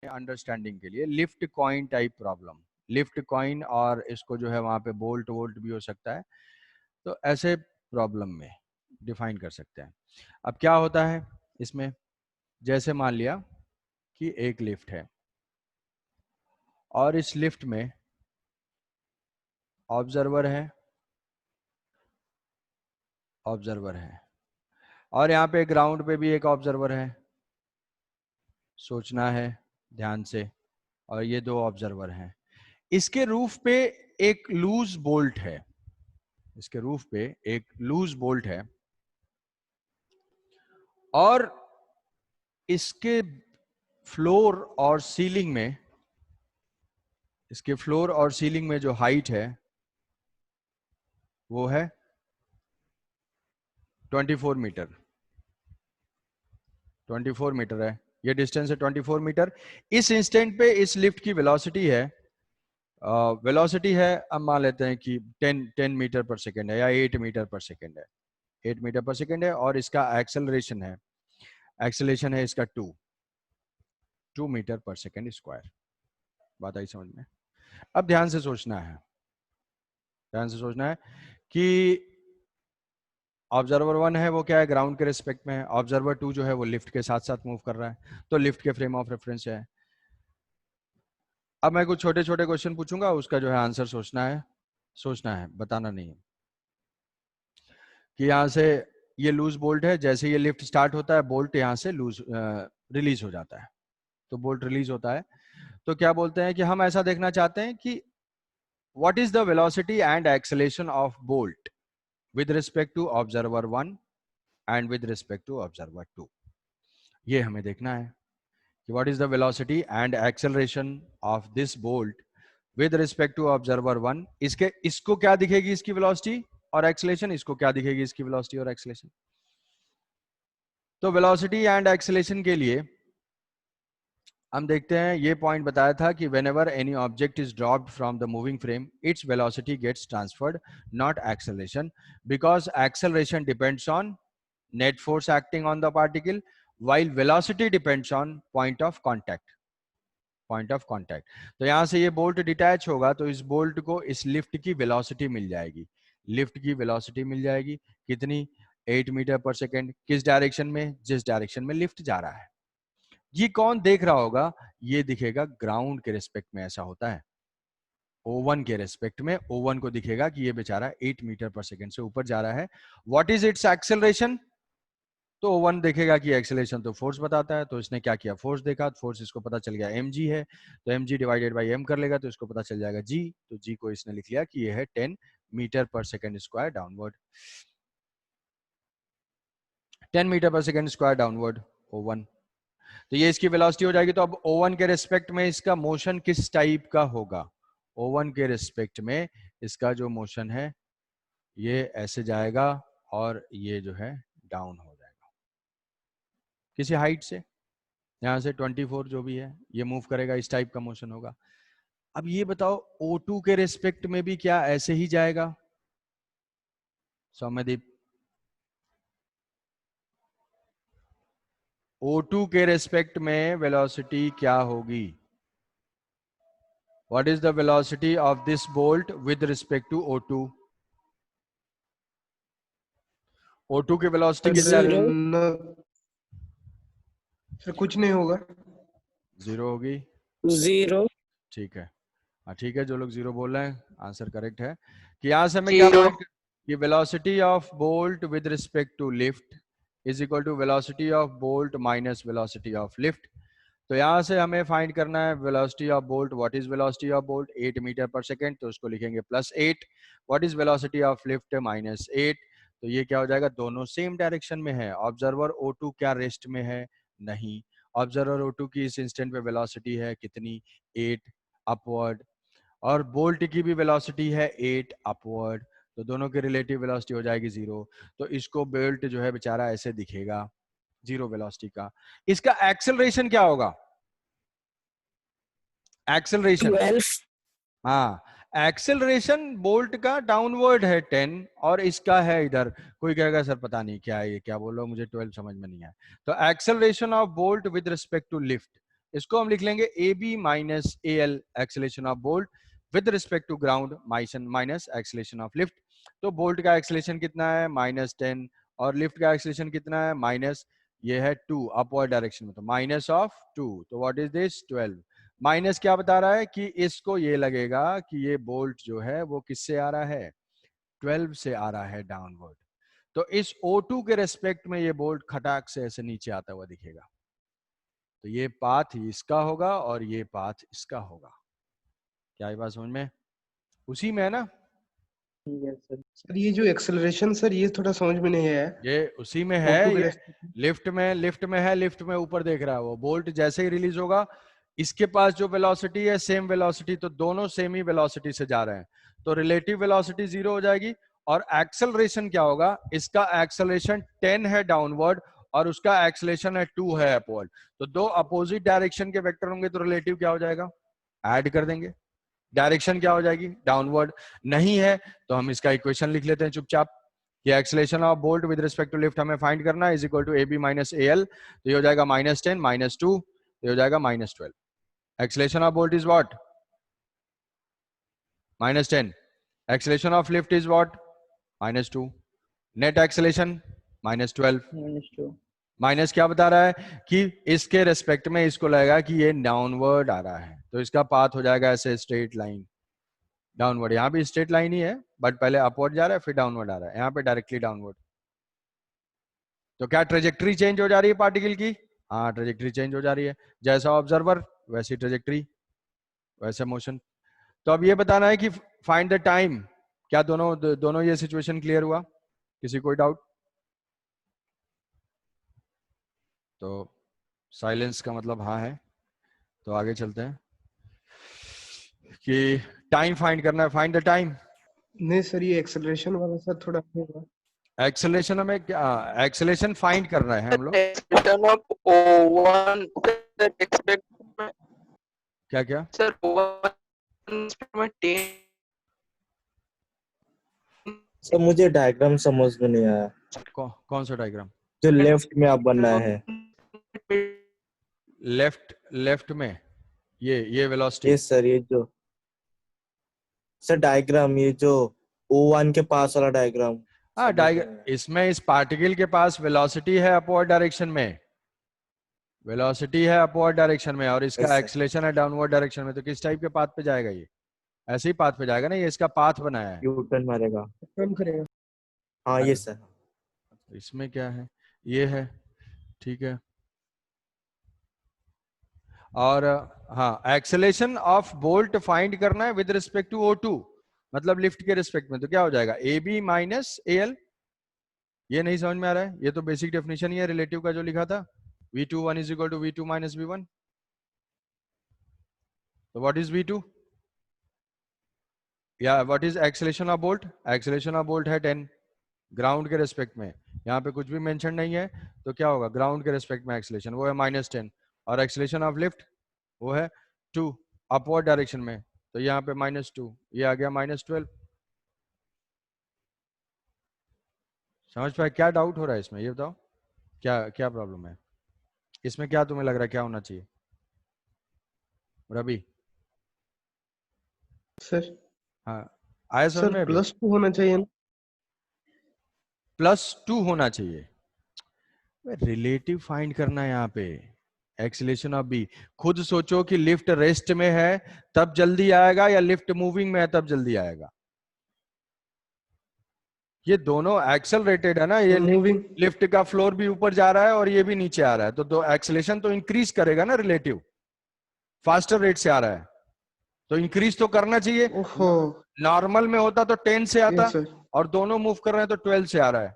Understanding के लिए lift coin type problem, lift coin और इसको जो है वहां पे बोल्ट वोल्ट भी हो सकता है, तो ऐसे प्रॉब्लम में डिफाइन कर सकते हैं। अब क्या होता है इसमें, जैसे मान लिया कि एक लिफ्ट है और इस लिफ्ट में ऑब्जर्वर है, ऑब्जर्वर है और यहाँ पे ग्राउंड पे भी एक ऑब्जर्वर है, सोचना है ध्यान से, और ये दो ऑब्जर्वर हैं। इसके रूफ पे एक लूज बोल्ट है, इसके रूफ पे एक लूज बोल्ट है और इसके फ्लोर और सीलिंग में, इसके फ्लोर और सीलिंग में जो हाइट है वो है 24 मीटर, 24 मीटर है, ये डिस्टेंस है 24 मीटर। इस इंस्टेंट पे इस लिफ्ट की वेलोसिटी है, वेलोसिटी है, अब मान लेते हैं कि 10 मीटर पर सेकेंड है या 8 मीटर पर सेकेंड है, 8 मीटर पर सेकेंड है, और इसका एक्सेलरेशन है, एक्सेलरेशन है इसका 2 मीटर पर सेकेंड स्क्वायर। बात आई समझ में? अब ध्यान से सोचना है, ध्यान से सोचना है कि ऑब्जर्वर 1 है वो क्या है, ग्राउंड के रिस्पेक्ट में है, ऑब्जर्वर 2 जो है वो लिफ्ट के साथ साथ मूव कर रहा है, तो लिफ्ट के फ्रेम ऑफ रेफरेंस है। अब मैं कुछ छोटे छोटे क्वेश्चन पूछूंगा, उसका जो है आंसर सोचना है, सोचना है, बताना नहीं है। कि यहाँ से ये लूज बोल्ट है, जैसे ये लिफ्ट स्टार्ट होता है बोल्ट यहाँ से लूज रिलीज हो जाता है, तो बोल्ट रिलीज होता है, तो क्या बोलते हैं कि हम ऐसा देखना चाहते हैं कि what is the velocity and acceleration of bolt with respect to observer 1 and with respect to observer 2। ये हमें देखना है कि what is the velocity and acceleration of this bolt with respect to observer 1। इसके इसको क्या दिखेगी इसकी वेलोसिटी और एक्सेलरेशन, इसको क्या दिखेगी इसकी वेलोसिटी और एक्सेलरेशन। तो वेलोसिटी एंड एक्सेलरेशन के लिए हम देखते हैं, ये पॉइंट बताया था कि whenever any object is dropped from the moving frame, its velocity gets transferred, not acceleration, because acceleration depends on net force acting on the particle, while velocity depends on point of contact, point of contact। तो यहां से ये bolt detach होगा तो इस bolt को इस lift की वेलोसिटी मिल जाएगी, लिफ्ट की वेलोसिटी मिल जाएगी कितनी, 8 मीटर पर सेकेंड, किस डायरेक्शन में, जिस डायरेक्शन में लिफ्ट जा रहा है। ये कौन देख रहा होगा, ये दिखेगा ग्राउंड के रिस्पेक्ट में, ऐसा होता है O1 के रिस्पेक्ट में, O1 को दिखेगा कि ये बेचारा 8 मीटर पर सेकेंड से ऊपर जा रहा है। व्हाट इज इट्स एक्सेलरेशन, तो O1 देखेगा कि एक्सेलरेशन तो फोर्स बताता है, तो इसने क्या किया, फोर्स देखा, फोर्स इसको पता चल गया mg है, तो mg डिवाइडेड बाई m कर लेगा तो इसको पता चल जाएगा g, तो g को इसने लिख लिया कि ये है 10 मीटर पर सेकेंड स्क्वायर डाउनवर्ड, 10 मीटर पर सेकेंड स्क्वायर डाउनवर्ड O1। तो ये इसकी वेलोसिटी हो जाएगी। तो अब O1 के रिस्पेक्ट में इसका मोशन किस टाइप का होगा, O1 के रिस्पेक्ट में इसका जो मोशन है ये ऐसे जाएगा और ये जो है डाउन हो जाएगा किसी हाइट से, यहां से 24 जो भी है ये मूव करेगा, इस टाइप का मोशन होगा। अब ये बताओ O2 के रिस्पेक्ट में भी क्या ऐसे ही जाएगा सौम्यदीप? O2 के रिस्पेक्ट में वेलोसिटी क्या होगी, what is the velocity of this bolt with respect to O2? O2 की वेलोसिटी किस सर कुछ नहीं होगा, जीरो होगी, जीरो। ठीक है, हाँ ठीक है, जो लोग जीरो बोल रहे हैं आंसर करेक्ट है। कि यहां से हमें क्या फाइंड, कि velocity of bolt with respect to lift is equal to velocity of bolt minus velocity of lift. तो यहां से हमें फाइंड करना है velocity of bolt, what is velocity of bolt, 8 meter पर सेकेंड, तो उसको लिखेंगे +8, what is velocity of lift -8, तो ये क्या हो जाएगा, दोनों सेम डायरेक्शन में है। ऑब्जर्वर O2 क्या रेस्ट में है, नहीं, ऑब्जर्वर O2 की इस इंस्टेंट पे वेलोसिटी है कितनी, 8 अपवर्ड, और बोल्ट की भी वेलोसिटी है 8 अपवर्ड, तो दोनों की रिलेटिव वेलोसिटी हो जाएगी 0। तो इसको बोल्ट जो है बेचारा ऐसे दिखेगा 0 वेलोसिटी का। इसका एक्सेलरेशन क्या होगा, एक्सेलरेशन, 12। हाँ एक्सेलरेशन बोल्ट का डाउनवर्ड है 10 और इसका है इधर, कोई कहेगा सर पता नहीं क्या है ये क्या बोल रहा हूँ, मुझे 12 समझ में नहीं आया। तो acceleration of bolt with respect to lift, इसको हम लिख लेंगे A B minus A L acceleration of bolt with respect to ground minus acceleration of lift. तो बोल्ट का एक्सेलेरेशन कितना है -10 और लिफ्ट का एक्सेलेरेशन कितना है माइनस, ये है 2 अपवर्ड डायरेक्शन में, तो माइनस ऑफ 2, तो व्हाट इज दिस 12। माइनस क्या बता रहा है कि इसको ये लगेगा कि ये बोल्ट जो है वो किससे आ रहा है, 12 से आ रहा है डाउनवर्ड। तो इस O2 के रेस्पेक्ट में ये बोल्ट खटाक से ऐसे नीचे आता हुआ दिखेगा। तो ये पाथ इसका होगा और ये पाथ इसका होगा। क्या ये बात समझ में, उसी में है ना? सर ये जो एक्सेलरेशन सर ये थोड़ा समझ में नहीं आया। ये उसी में है, O2 के ये रेस्पेक्ट में। लिफ्ट में है, लिफ्ट में ऊपर देख रहा है वो बोल्ट जैसे ही रिलीज होगा इसके पास जो वेलोसिटी है सेम वेलोसिटी, तो दोनों सेम ही वेलोसिटी से जा रहे हैं, तो रिलेटिव वेलोसिटी 0 हो जाएगी। और एक्सेलरेशन क्या होगा, इसका एक्सेलरेशन 10 है डाउनवर्ड और उसका एक्सेलरेशन है 2 है अपवर्ड, तो दो अपोजिट डायरेक्शन के वेक्टर होंगे तो रिलेटिव क्या हो जाएगा, ऐड कर देंगे, डायरेक्शन क्या हो जाएगी डाउनवर्ड। नहीं है तो हम इसका इक्वेशन लिख लेते हैं चुपचाप कि acceleration of bolt with respect to lift हमें फाइंड करना है, is equal to A B minus A L, तो ये हो जाएगा -10 -2, ये हो जाएगा -12। Acceleration of bolt is what, -10, acceleration of lift is what, -2, net acceleration -12। Minus क्या बता रहा है कि इसके रेस्पेक्ट में इसको लगेगा कि ये डाउनवर्ड आ रहा है, तो इसका पाथ हो जाएगा ऐसे स्ट्रेट लाइन डाउनवर्ड। यहाँ भी स्ट्रेट लाइन ही है बट पहले अपवर्ड जा रहा है फिर डाउनवर्ड आ रहा है, यहाँ पे डायरेक्टली डाउनवर्ड। तो क्या ट्रेजेक्ट्री चेंज हो जा रही है पार्टिकल की, हाँ ट्रेजेक्ट्री चेंज हो जा रही है, जैसा ऑब्जर्वर वैसी ट्रेजेक्ट्री वैसे मोशन। तो अब ये बताना है कि फाइंड द टाइम, क्या दोनों ये सिचुएशन क्लियर हुआ, किसी कोई डाउट? तो साइलेंस का मतलब हाँ है, तो आगे चलते हैं कि टाइम फाइंड करना है, फाइंड द टाइम। नहीं सर ये एक्सेलरेशन वाला सर थोड़ा होगा। एक्सेलेरेशन में क्या, एक्सेलेरेशन फाइंड करना है हम लोग, expression of O1 sir expect में क्या क्या सर O1 में 10 सर मुझे डायग्राम समझ में नहीं आया, कौन सा डायग्राम, जो लेफ्ट में आप बनना है। लेफ्ट में ये वेलोसिटी, ये सर ये जो सर डायग्राम, ये जो O1 के पास वाला डायग्राम हाँ समझ में आया। इसमें इस पार्टिकल के पास वेलोसिटी है अपवर्ड डायरेक्शन में, वेलोसिटी है अपवर्ड डायरेक्शन में और इसका Yes, sir. एक्सेलेरेशन है डाउनवर्ड डायरेक्शन में, तो किस टाइप के पाथ पे जाएगा ये, ऐसे ही पाथ पे जाएगा ना, ये इसका पाथ बनाया है। यू टर्न मारेगा। कम करेगा। हाँ ये सर। इसमें क्या है, ये है, ठीक है। और हाँ एक्सेलेरेशन ऑफ बोल्ट फाइंड करना है विद रिस्पेक्ट टू O2, मतलब लिफ्ट के रिस्पेक्ट में, तो क्या हो जाएगा A B minus A L. ये नहीं समझ में आ रहा है, ये तो बेसिक डेफिनेशन ही है रिलेटिव का जो लिखा था, V21 is equal to V2 minus V1। तो व्हाट इज V2 या what is acceleration of bolt, acceleration of bolt है 10 ग्राउंड के रेस्पेक्ट में, यहाँ पे कुछ भी मेंशन नहीं है, तो क्या होगा ग्राउंड के रेस्पेक्ट में एक्सेलेरेशन वो है -10 और एक्सेलेरेशन ऑफ लिफ्ट वो है 2 अपवर्ड डायरेक्शन में, तो यहाँ पे -2, ये आ गया -12। समझ पाए क्या डाउट हो रहा है इसमें, ये बताओ क्या क्या प्रॉब्लम है इसमें, क्या तुम्हें लग रहा है क्या होना चाहिए रवि? सर हाँ आया समझ सर में? अभी +2 होना चाहिए ना। +2 होना चाहिए, रिलेटिव फाइंड करना है यहाँ पे, एक्सीलरेशन ऑफ बी। खुद सोचो कि लिफ्ट रेस्ट में है तब जल्दी आएगा या लिफ्ट मूविंग में है तब जल्दी आएगा, ये दोनों एक्सेलरेटेड है ना, ये मूविंग। लिफ्ट का फ्लोर भी ऊपर जा रहा है और ये भी नीचे आ रहा है, तो दो एक्सेलरेशन तो इंक्रीज करेगा ना, रिलेटिव फास्टर रेट से आ रहा है तो इंक्रीज तो करना चाहिए। ओहो। नॉर्मल में होता तो 10 से आता यस सर। और दोनों मूव कर रहे हैं तो 12 से आ रहा है,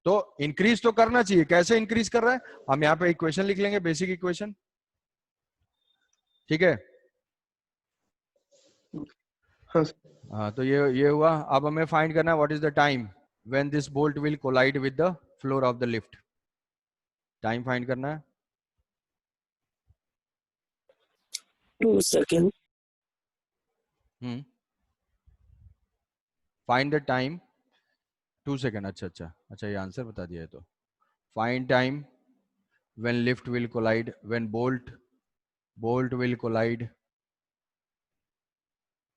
तो इंक्रीज तो करना चाहिए। कैसे इंक्रीज कर रहा है, हम यहाँ पे इक्वेशन लिख लेंगे, बेसिक इक्वेशन, ठीक है। हाँ सर। हाँ तो ये हुआ, अब हमें फाइंड करना है what is the time when this bolt will collide with the floor of the lift, time find करना है। 2 seconds. Find the time 2 second, अच्छा ये आंसर बता दिया है, तो find time when lift will collide when bolt bolt will collide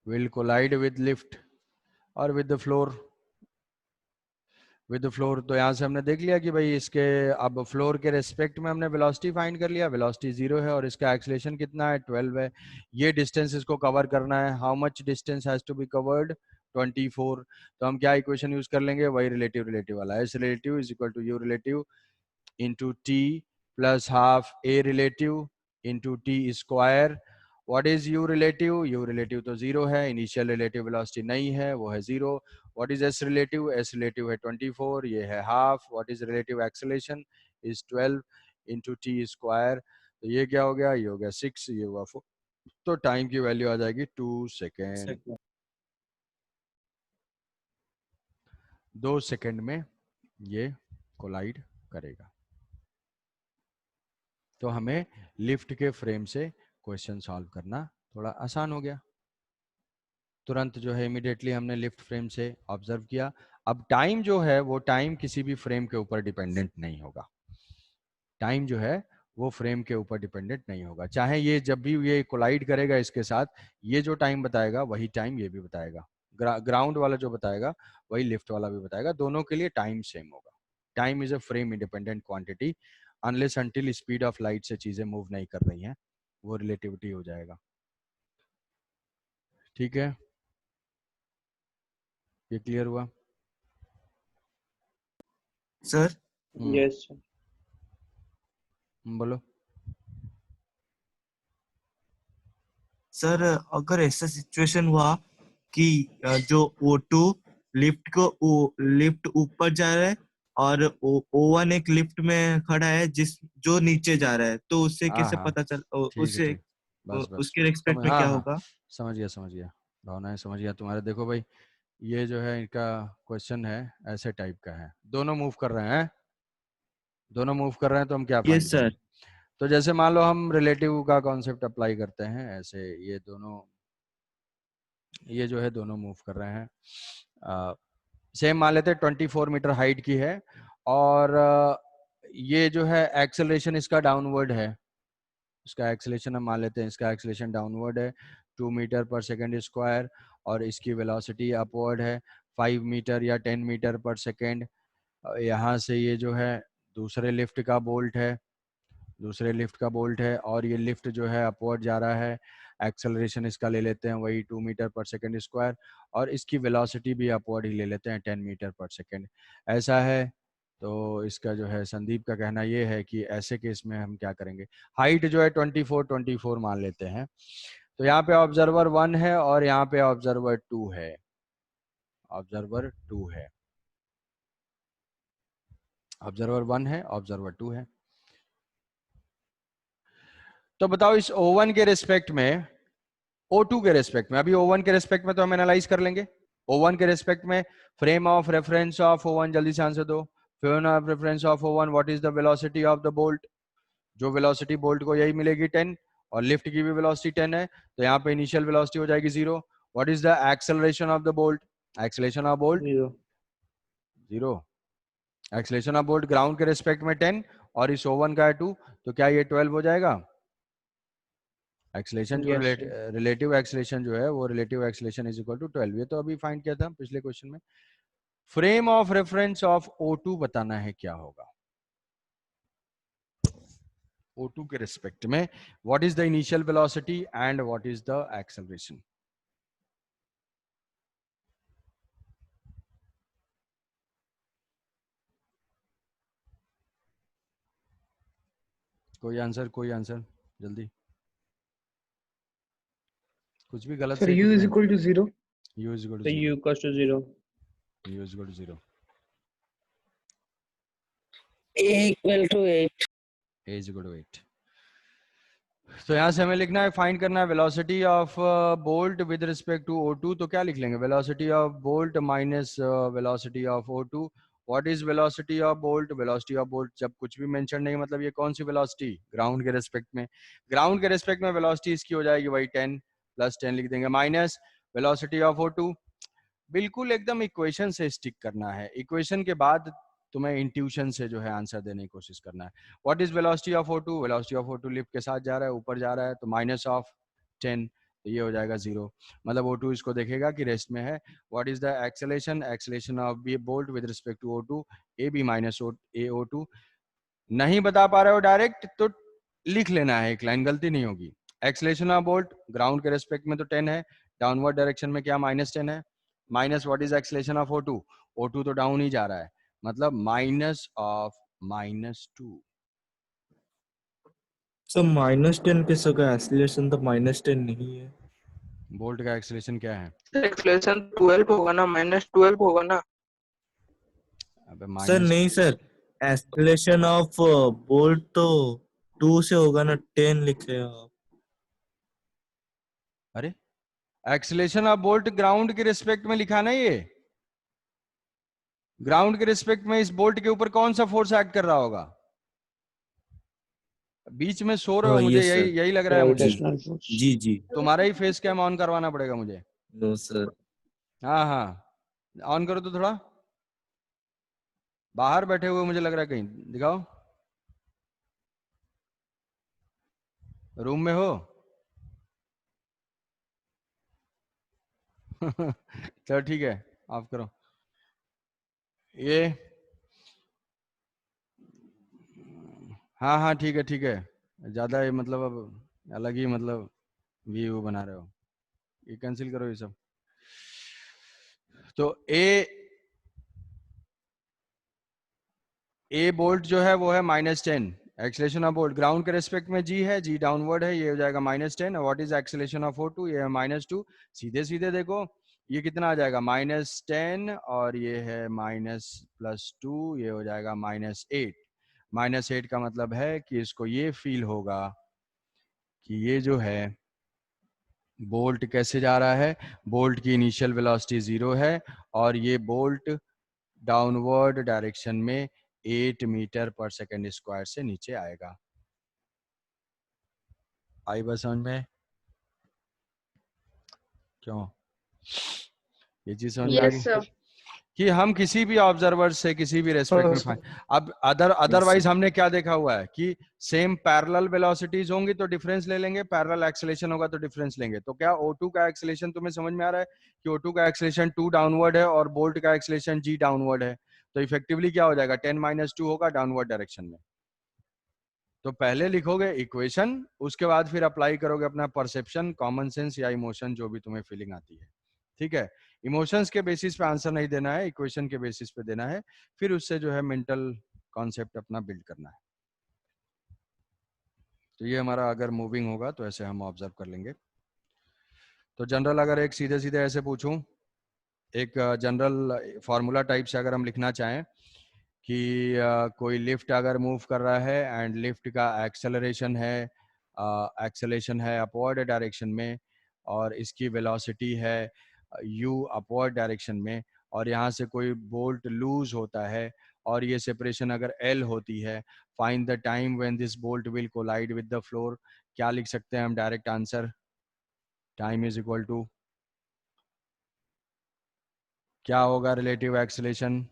with lift or with the floor. With the floor. तो यहाँ से हमने देख लिया कि भाई इसके अब फ्लोर के रेस्पेक्ट में हमने वेलोसिटी फाइंड कर लिया, वेलोसिटी 0 है और इसका एक्सेलरेशन कितना है 12 है। ये डिस्टेंस इसको कवर करना है, how much distance has to be covered 24। तो हम क्या इक्वेशन यूज कर लेंगे, वही रिलेटिव वाला, S relative is equal to u relative into t plus half a relative into t square. What is u relative, u relative तो 0 है, initial relative velocity नहीं है वो है 0। What is S relative, S relative है 24, ये है half. What is relative acceleration is 12 into t square. तो ये क्या हो गया, ये हो गया 6, ये हुआ 4। तो टाइम की वैल्यू आ जाएगी 2 सेकेंड। 2 सेकेंड में ये कोलाइड करेगा। तो हमें लिफ्ट के फ्रेम से क्वेश्चन सॉल्व करना थोड़ा आसान हो गया। तुरंत जो है इमीडिएटली हमने लिफ्ट फ्रेम से ऑब्जर्व किया। अब टाइम जो है वो टाइम किसी भी फ्रेम के ऊपर डिपेंडेंट नहीं होगा। टाइम जो है वो फ्रेम के ऊपर डिपेंडेंट नहीं होगा, चाहे ये जब भी ये कोलाइड करेगा इसके साथ, ये जो टाइम बताएगा वही टाइम ये भी बताएगा। ग्राउंड वाला जो बताएगा वही लिफ्ट वाला भी बताएगा, दोनों के लिए टाइम सेम होगा। Time is a frame independent quantity, unless until speed of light से चीजें मूव नहीं कर रही हैं, वो रिलेटिविटी हो जाएगा। ठीक है, ये क्लियर हुआ सर? Yes, sir. बोलो। सर अगर ऐसा सिचुएशन हुआ कि जो O2 लिफ्ट ऊपर जा रहा है और O1 एक लिफ्ट में खड़ा है जो नीचे जा रहा है, तो उससे कैसे हाँ, पता चल ठीक है, उससे ठीक, बस उसके रेस्पेक्ट में हाँ क्या हाँ, होगा? समझ गया भावनाएं समझ गया तुम्हारे। देखो भाई, ये जो है इनका क्वेश्चन है ऐसे टाइप का है, दोनों मूव कर रहे हैं, तो हम क्या फाइंड यस सर। करें। तो जैसे मान लो हम रिलेटिव का कॉन्सेप्ट अप्लाई करते हैं, ऐसे ये दोनों, ये जो है दोनों मूव कर रहे हैं। सेम मान लेते हैं 24 मीटर हाइट की है और ये जो है एक्सेलरेशन इसका डाउनवर्ड है, इसका एक्सेलरेशन हम मान लेते हैं, इसका एक्सेलरेशन डाउनवर्ड है 2 मीटर पर सेकेंड स्क्वायर और इसकी वेलोसिटी अपवर्ड है 5 मीटर या 10 मीटर पर सेकेंड। यहाँ से ये जो है दूसरे लिफ्ट का बोल्ट है और ये लिफ्ट जो है अपवर्ड जा रहा है, एक्सेलरेशन इसका ले लेते हैं वही 2 मीटर पर सेकेंड स्क्वायर और इसकी वेलोसिटी भी अपवर्ड ही ले लेते हैं 10 मीटर पर सेकेंड। ऐसा है, तो इसका जो है संदीप का कहना ये है कि ऐसे केस में हम क्या करेंगे, हाइट जो है 24 मान लेते हैं। तो यहाँ पे ऑब्जर्वर 1 है और यहाँ पे ऑब्जर्वर 2 है, ऑब्जर्वर 1 है, ऑब्जर्वर 2 है। तो बताओ इस O1 के रेस्पेक्ट में, O2 के रेस्पेक्ट में, अभी O1 के रेस्पेक्ट में तो हम एनालाइज कर लेंगे। O1 के रेस्पेक्ट में frame of reference of O1, जल्दी से आंसर दो। Frame of reference of O1, what is the velocity of the bolt. जो वेलोसिटी बोल्ट को यही मिलेगी 10 और लिफ्ट की भी वेलोसिटी 10 है, तो यहाँ पे इनिशियल वेलोसिटी हो जाएगी 0। What is the acceleration of the bolt, acceleration of bolt 0। Acceleration of bolt ground के रेस्पेक्ट में 10 और इस O1 का है 2, तो क्या ये 12 हो जाएगा। एक्सेलरेशन जो रिलेटिव एक्सेलरेशन जो है वो relative acceleration is equal to 12, ये तो अभी फाइंड किया था पिछले क्वेश्चन में। Frame of reference of O2 बताना है क्या होगा। O2 के रेस्पेक्ट में what is the initial velocity and what is the acceleration. कोई आंसर जल्दी, कुछ भी गलत सर से u कुछ is नहीं। equal to 0. U is equal to So 0, U equals to 0. U is equal to 0, A equal to 8. A is equal to 8। तो यहाँ से हमें लिखना है, फाइंड करना है velocity of bolt with respect to O2। तो क्या लिख लेंगे, velocity of bolt minus velocity of O2। What is velocity of bolt, velocity of bolt जब कुछ भी मेंशन नहीं, मतलब ये कौन सी वेलोसिटी, ग्राउंड के रेस्पेक्ट में, ग्राउंड के रेस्पेक्ट में वेलोसिटी इसकी हो जाएगी वही 10 प्लस 10 लिख देंगे माइनस वेलोसिटी ऑफ O2। बिल्कुल एकदम इक्वेशन से स्टिक करना है, इक्वेशन के बाद तुम्हें इंट्यूशन से जो है आंसर देने की कोशिश करना है। What is velocity of O2? Velocity of O2 lift के साथ जा रहा है, ऊपर जा रहा है, तो -10, तो ये हो जाएगा 0। मतलब O2 इसको देखेगा कि रेस्ट में है। What is the acceleration? Acceleration of B bolt with respect to O2, AB minus AO2। नहीं बता पा रहे हो डायरेक्ट तो लिख लेना है, एक लाइन, गलती नहीं होगी। एक्सेलेरेशन ऑफ बोल्ट ग्राउंड के रेस्पेक्ट में तो 10 है, डाउनवर्ड डायरेक्शन में क्या -10 है, minus what is acceleration of O2? O2 तो डाउन ही जा रहा है, मतलब माइनस ऑफ -2। सर -10 कैसे होगा? एक्सीलरेशन तो -10 नहीं है। बोल्ट का एक्सेलेरेशन क्या है? एक्सेलरेशन 12 होगा ना, -12 होगा ना। अबे सर माइनस, नहीं सर, एक्सीलरेशन ऑफ बोल्ट तो 2 से होगा ना, 10 लिखे आप। अरे एक्सेलेरेशन ऑफ बोल्ट ग्राउंड के रिस्पेक्ट में लिखा ना, ये ग्राउंड के रिस्पेक्ट में इस बोल्ट के ऊपर कौन सा फोर्स एक्ट कर रहा होगा? बीच में सो रहे हो, हाँ मुझे यस यही सर। यही लग रहा है मुझे। Gravitational force. जी जी। तुम्हारा ही फेस कैम ऑन करवाना पड़ेगा मुझे। No sir. हाँ हाँ ऑन करो तो, थोड़ा बाहर बैठे हुए मुझे लग रहा है, कहीं दिखाओ, रूम में हो? चलो ठीक है, ऑफ करो ये। हाँ हाँ ठीक है ठीक है, ज्यादा ये मतलब अब अलग ही मतलब व्यू बना रहे हो, ये कैंसिल करो ये सब। तो ए बोल्ट जो है वो है -10। एक्सेलेरेशन ऑफ बोल्ट ग्राउंड के रेस्पेक्ट में जी है, जी डाउनवर्ड है, ये हो जाएगा -10। What is acceleration of O2? ये है -2। सीधे सीधे देखो ये कितना आ जाएगा, -10 और ये है -+2, ये हो जाएगा -8। -8 का मतलब है कि इसको ये फील होगा कि ये जो है बोल्ट कैसे जा रहा है, बोल्ट की इनिशियल वेलोसिटी 0 है और ये बोल्ट डाउनवर्ड डायरेक्शन में 8 मीटर पर सेकेंड स्क्वायर से नीचे आएगा। आई बस समझ में? क्यों ये चीज समझ में आ यस गई सर। कि हम किसी भी ऑब्जर्वर से किसी भी रेस्पेक्ट हाँ में सर। अब अदरवाइज हमने क्या देखा हुआ है कि सेम पैरेलल वेलोसिटीज होंगी तो डिफरेंस ले लेंगे, पैरेलल एक्सेलेरेशन होगा तो डिफरेंस लेंगे। तो क्या O2 का एक्सेलेरेशन तुम्हें समझ में आ रहा है कि O2 का एक्सेलेरेशन 2 डाउनवर्ड है और बोल्ट का एक्सेलेरेशन G डाउनवर्ड है, तो इफेक्टिवली क्या हो जाएगा, 10 - 2 होगा डाउनवर्ड डायरेक्शन में। तो पहले लिखोगे इक्वेशन, उसके बाद फिर अप्लाई करोगे अपना परसेप्शन, कॉमन सेंस या इमोशन, जो भी तुम्हें फीलिंग आती है। ठीक है, इमोशंस के बेसिस पे आंसर नहीं देना है, इक्वेशन के बेसिस पे देना है, फिर उससे जो है मेंटल कॉन्सेप्ट अपना बिल्ड करना है। तो ये हमारा अगर मूविंग होगा तो ऐसे हम ऑब्जर्व कर लेंगे। तो जनरल अगर एक सीधे सीधे ऐसे पूछूं, एक जनरल फॉर्मूला टाइप से अगर हम लिखना चाहें कि कोई लिफ्ट अगर मूव कर रहा है एंड लिफ्ट का एक्सेलरेशन है अपवर्ड डायरेक्शन में और इसकी वेलोसिटी है u अपवर्ड डायरेक्शन में, और यहाँ से कोई बोल्ट लूज होता है और ये सेपरेशन अगर L होती है, find the time when this bolt will collide with the floor. क्या लिख सकते हैं हम direct answer? Time is equal to क्या होगा, रिलेटिव एक्सेलरेशन।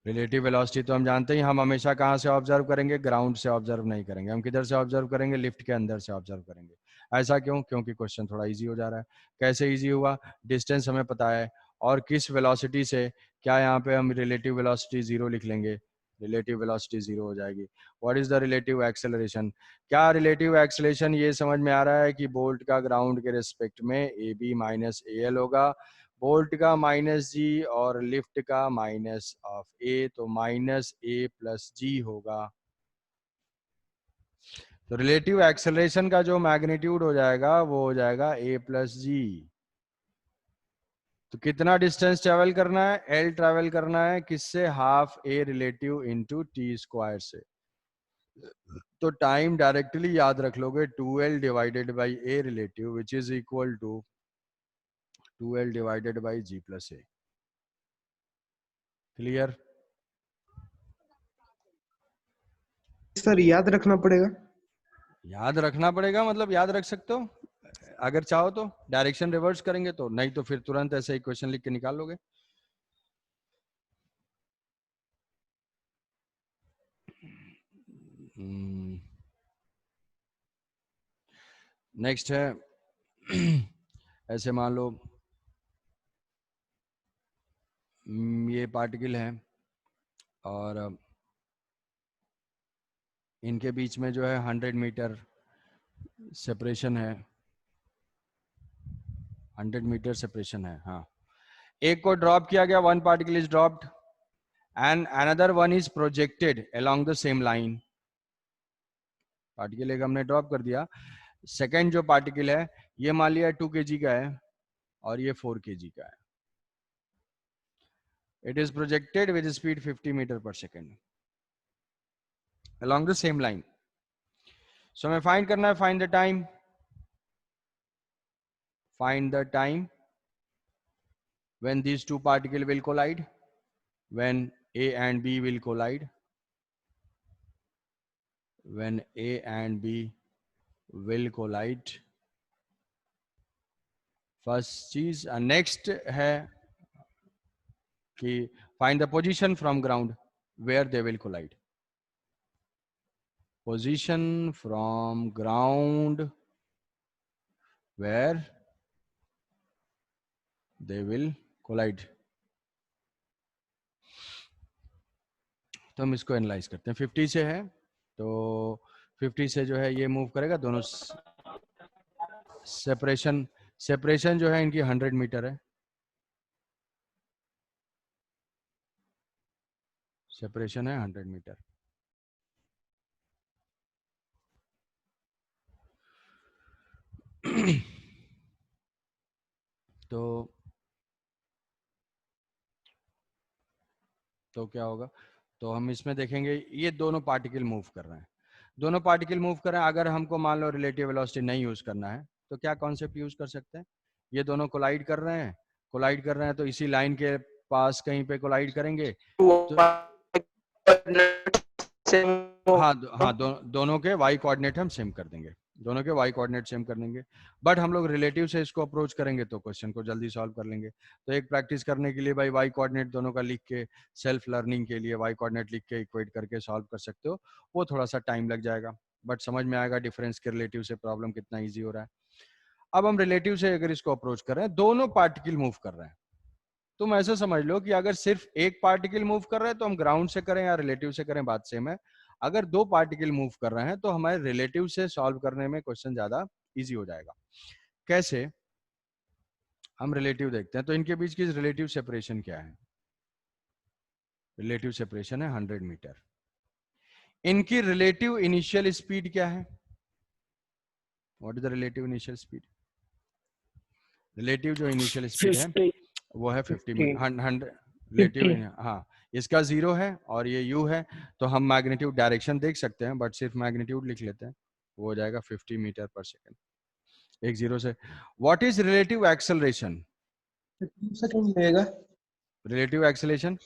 रिलेटिव वेलोसिटी तो हम जानते ही, हम हमेशा कहाँ से ऑब्जर्व करेंगे, ग्राउंड से ऑब्जर्व नहीं करेंगे, हम किधर से ऑब्जर्व करेंगे, लिफ्ट के अंदर से ऑब्जर्व करेंगे। ऐसा क्यों? क्योंकि क्वेश्चन थोड़ा इजी हो जा रहा है। कैसे इजी हुआ? डिस्टेंस हमें पता है और किस वेलोसिटी से, क्या यहाँ पे हम रिलेटिव वेलोसिटी 0 लिख लेंगे, रिलेटिव वेलोसिटी 0 हो जाएगी। What is the relative acceleration? क्या रिलेटिव एक्सेलरेशन ये समझ में आ रहा है कि बोल्ट का ग्राउंड के रिस्पेक्ट में AB माइनस AL होगा, बोल्ट का -G और लिफ्ट का -A, तो -A + G होगा। तो रिलेटिव एक्सेलरेशन का जो मैग्नीट्यूड हो जाएगा वो हो जाएगा A + G। तो कितना डिस्टेंस ट्रेवल करना है? L ट्रेवल करना है किससे? Half A relative into T² से। तो टाइम डायरेक्टली याद रख लोगे 2L divided by A relative which is equal to 2L divided by G + A। Clear? Sir याद रखना पड़ेगा? याद रखना पड़ेगा मतलब याद रख सकते हो अगर चाहो तो, डायरेक्शन रिवर्स करेंगे तो, नहीं तो फिर तुरंत ऐसे इक्वेशन लिख के निकाल लोगे। नेक्स्ट है ऐसे मान लो ये पार्टिकल है और इनके बीच में जो है 100 मीटर सेपरेशन है, 100 मीटर सेपरेशन है। हाँ, एक को ड्रॉप किया गया, one particle is dropped and another one is projected along the same line. Particle एक हमने ड्रॉप कर दिया, सेकेंड जो पार्टिकल है ये मान लिया 2 kg का है और ये 4 kg का है। It is projected with speed 50 metre पर second along the same line. So हमें फाइंड करना है, find the time, find the time when these two particles will collide, when A and B will collide, when A and B will collide. First चीज। Next है कि find the position from ground where they will collide. Position from ground where they will collide. तो हम इसको analyse करते हैं। 50 से है तो 50 से जो है ये मूव करेगा, दोनों सेपरेशन जो है इनकी 100 मीटर है। सेपरेशन है 100 मीटर। तो क्या होगा, तो हम इसमें देखेंगे ये दोनों पार्टिकल मूव कर रहे हैं, दोनों पार्टिकल मूव कर रहे हैं। अगर हमको मान लो रिलेटिव वेलोसिटी नहीं यूज करना है तो क्या कॉन्सेप्ट यूज कर सकते हैं, ये दोनों कोलाइड कर रहे हैं तो इसी लाइन के पास कहीं पे कोलाइड करेंगे तो दोनों के वाई कोऑर्डिनेट हम सेम कर देंगे, दोनों के वाई कोऑर्डिनेट सेम कर देंगे। बट हम लोग रिलेटिव से इसको अप्रोच करेंगे तो क्वेश्चन को जल्दी सॉल्व कर लेंगे। तो एक प्रैक्टिस करने के लिए भाई वाई कोऑर्डिनेट दोनों का लिख के, सेल्फ लर्निंग के लिए वाई कोऑर्डिनेट लिख के इक्वेट करके सॉल्व कर सकते हो। वो थोड़ा सा टाइम लग जाएगा बट समझ में आएगा डिफरेंस के रिलेटिव से प्रॉब्लम कितना ईजी हो रहा है। अब हम रिलेटिव से अगर इसको अप्रोच कर रहे हैं, दोनों पार्टिकल मूव कर रहे हैं, तुम ऐसे समझ लो कि अगर सिर्फ एक पार्टिकल मूव कर रहा है तो हम ग्राउंड से करें या रिलेटिव से करें बात सेम है। अगर दो पार्टिकल मूव कर रहे हैं तो हमारे रिलेटिव से सॉल्व करने में क्वेश्चन ज्यादा इजी हो जाएगा। कैसे, हम रिलेटिव देखते हैं। तो इनके बीच की रिलेटिव सेपरेशन क्या है, रिलेटिव सेपरेशन है 100 मीटर। इनकी रिलेटिव इनिशियल स्पीड क्या है, what is the relative initial speed? Relative जो इनिशियल स्पीड है वो है 50 100 रिलेटिव। हाँ, इसका 0 है और ये u है तो हम मैग्नीट्यूड डायरेक्शन देख सकते हैं बट सिर्फ मैग्नीट्यूड लिख लेते हैं, वो हो जाएगा 50 मीटर पर सेकेंड। एक 0 से। What is relative acceleration? 2 second लगेगा। रिलेटिव एक्सेलरेशन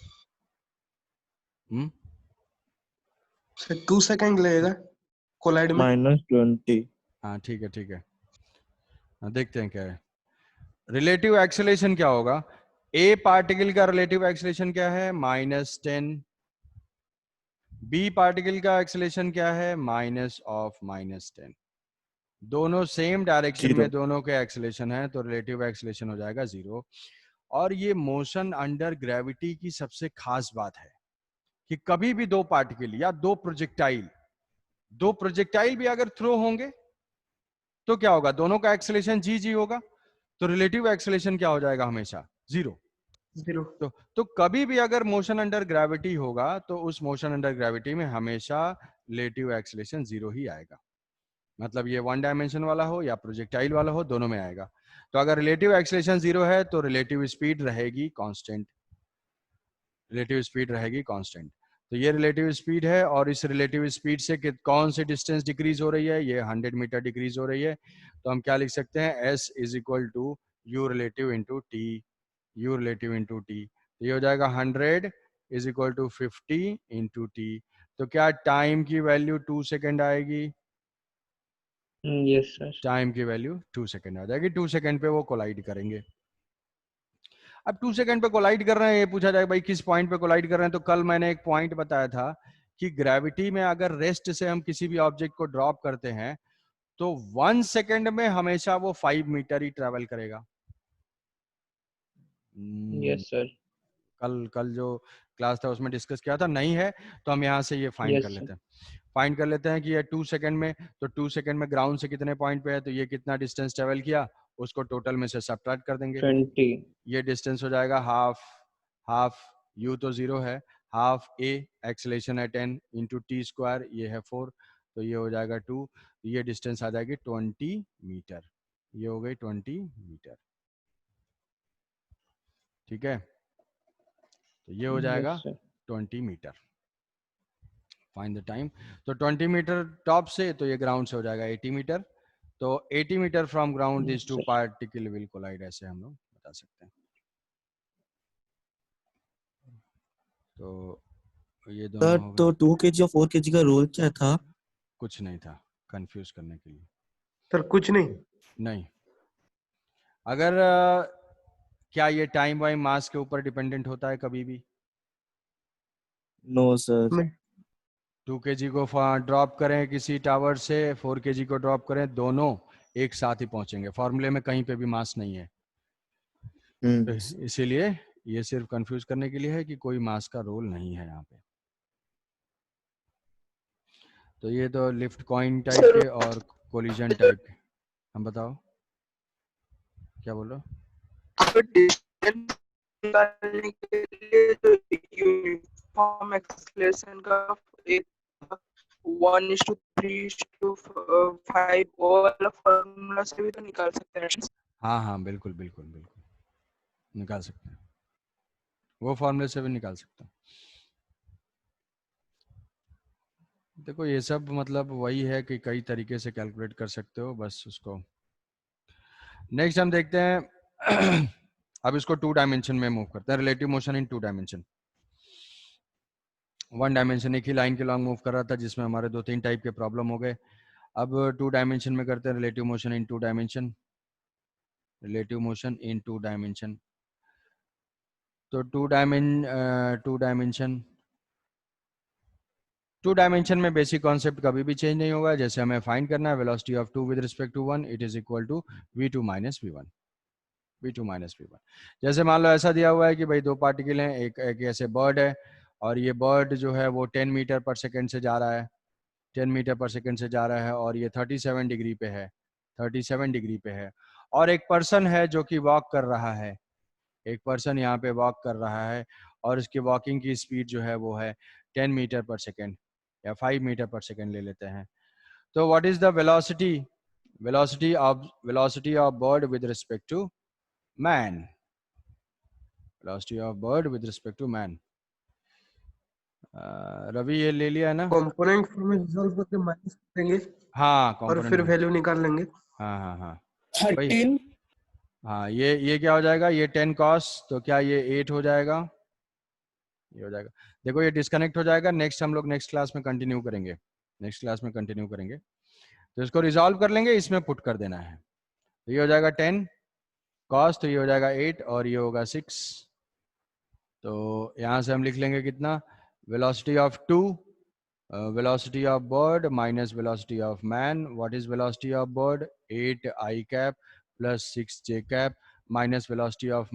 2 सेकंड लगेगा कोलाइड में। -20। हाँ ठीक है। देखते हैं क्या है रिलेटिव एक्सेलरेशन। क्या होगा, ए पार्टिकल का रिलेटिव एक्सेलरेशन क्या है, -10। बी पार्टिकल का एक्सेलरेशन क्या है, -10। दोनों सेम डायरेक्शन में दोनों के एक्सेलरेशन है तो रिलेटिव एक्सेलरेशन हो जाएगा 0। और ये मोशन अंडर ग्रेविटी की सबसे खास बात है कि कभी भी दो पार्टिकल या दो प्रोजेक्टाइल भी अगर थ्रो होंगे तो क्या होगा, दोनों का एक्सेलरेशन जी होगा तो रिलेटिव एक्सेलरेशन क्या हो जाएगा, हमेशा 0। तो कभी भी अगर मोशन अंडर ग्रेविटी होगा तो उस मोशन अंडर ग्रेविटी में हमेशा रिलेटिव एक्सेलरेशन 0 ही आएगा। मतलब ये 1 डायमेंशन वाला हो या प्रोजेक्टाइल वाला हो, दोनों में आएगा। तो अगर रिलेटिव एक्सेलरेशन 0 है तो रिलेटिव स्पीड रहेगी कांस्टेंट, रिलेटिव स्पीड रहेगी कांस्टेंट। तो ये रिलेटिव स्पीड है और इस रिलेटिव स्पीड से कौन सी डिस्टेंस डिक्रीज हो रही है, ये 100 मीटर डिक्रीज हो रही है। तो हम क्या लिख सकते हैं, S is equal to u relative into t, u relative into t. तो ये हो जाएगा 100 is equal to 50 into t. तो क्या टाइम की वैल्यू 2 सेकेंड आएगी? Yes sir. टाइम की वैल्यू 2 सेकेंड आ जाएगी। 2 सेकेंड पे वो कोलाइड करेंगे। अब 2 सेकेंड पे कोलाइड कर रहे हैं, ये पूछा जाएगा भाई किस पॉइंट पे कोलाइड कर रहे हैं। तो कल मैंने एक पॉइंट बताया था कि ग्रेविटी में अगर रेस्ट से हम किसी भी ऑब्जेक्ट को ड्रॉप करते हैं तो 1 सेकेंड में हमेशा वो 5 मीटर ही ट्रेवल करेगा। Yes, sir. कल जो क्लास था उसमें डिस्कस किया था, नहीं है तो हम यहाँ से ये फाइंड Yes, कर sir. लेते हैं। फाइंड कर लेते हैं कि ये 2 सेकंड में, तो 2 सेकंड में ग्राउंड से कितने पॉइंट पे है, तो ये कितना डिस्टेंस ट्रेवल किया उसको टोटल में से सब्ट्रैक्ट कर देंगे। 20. ये डिस्टेंस हो जाएगा हाफ u तो 0 है, हाफ a एक्सेलरेशन है 10 इंटू टी स्क्वायर, ये है 4, तो ये हो जाएगा 2, ये डिस्टेंस आ जाएगी 20 मीटर। ये हो गई 20 मीटर। ठीक है, तो ये हो जाएगा Yes, sir. 20 meter. Find the time, तो 20 मीटर टॉप से, तो ये ग्राउंड से हो जाएगा 80 मीटर। तो 80 meter from ground Yes, this to sir. Particle will collide, ऐसे हम लोग बता सकते हैं। तो ये दोनों सर हो गए। तो 2 kg और 4 kg का रोल क्या था? कुछ नहीं था, कंफ्यूज करने के लिए। सर कुछ नहीं। नहीं, अगर क्या ये टाइम वाइम मास के ऊपर डिपेंडेंट होता है कभी भी? No sir. नहीं 2 kg को ड्रॉप करें किसी टावर से, 4 kg को ड्रॉप करें, दोनों एक साथ ही पहुंचेंगे। फॉर्मूले में कहीं पे भी मास नहीं है, तो इसीलिए ये सिर्फ कंफ्यूज करने के लिए है कि कोई मास का रोल नहीं है यहाँ पे। तो ये तो लिफ्ट कॉइन टाइप Sir, के और कोलिजन टाइप के। हम बताओ क्या बोल रहे हो? तो distance निकालने के लिए जो यूनिफॉर्म एक्सेलरेशन का एक 1:3:5 वो वाला फॉर्मूला से भी तो निकाल सकते हैं। हाँ हाँ बिल्कुल बिल्कुल बिल्कुल निकाल सकते हैं, वो फॉर्मूले से भी निकाल सकते हैं। देखो ये सब मतलब वही है कि कई तरीके से कैलकुलेट कर सकते हो, बस उसको। नेक्स्ट हम देखते हैं अब इसको 2 डायमेंशन में मूव करते हैं। Relative motion in 2 dimension. 1 dimension एक ही लाइन के लॉन्ग मूव कर रहा था जिसमें हमारे 2-3 टाइप के प्रॉब्लम हो गए। अब 2 डायमेंशन में करते हैं relative motion in 2 dimension. Relative motion in 2 dimension, तो 2 डायमेंशन में बेसिक कॉन्सेप्ट कभी भी चेंज नहीं होगा। जैसे हमें फाइंड करना है velocity of 2 with respect to 1, it is equal to v2 minus v1। v2 minus v1, जैसे मान लो ऐसा दिया हुआ है कि भाई 2 पार्टिकल हैं, एक ऐसे बर्ड है और ये बर्ड जो है वो 10 मीटर पर सेकेंड से जा रहा है, 10 मीटर पर सेकेंड से जा रहा है और ये 37 डिग्री पे है, 37 डिग्री पे है। और एक पर्सन है जो कि वॉक कर रहा है, एक पर्सन यहाँ पे वॉक कर रहा है और इसकी वॉकिंग की स्पीड जो है वो है 10 मीटर पर सेकेंड या 5 मीटर पर सेकेंड ले लेते हैं। तो what is the velocity of bird with respect to man? Velocity of bird with respect to man. Ravi ये ले लिया है ना? कंपोनेंट फॉर्म में रिजॉल्व करके माइनस करेंगे हाँ और फिर कंपोनेंट, वैल्यू निकाल लेंगे। हाँ हाँ हाँ भाई 13. हाँ, ये क्या हो जाएगा, ये 10 cos, तो क्या ये 8 हो जाएगा? ये हो जाएगा। देखो ये डिस्कनेक्ट हो जाएगा, नेक्स्ट हम लोग नेक्स्ट क्लास में कंटिन्यू करेंगे, नेक्स्ट क्लास में कंटिन्यू करेंगे। तो इसको रिजॉल्व कर लेंगे, इसमें पुट कर देना है। तो ये हो जाएगा 10 cos, तो ये हो जाएगा 8 और ये होगा 6। तो यहाँ से हम लिख लेंगे कितना, velocity of 2, velocity of bird minus velocity of man. What is velocity of bird? 8 I cap plus 6 j cap minus velocity of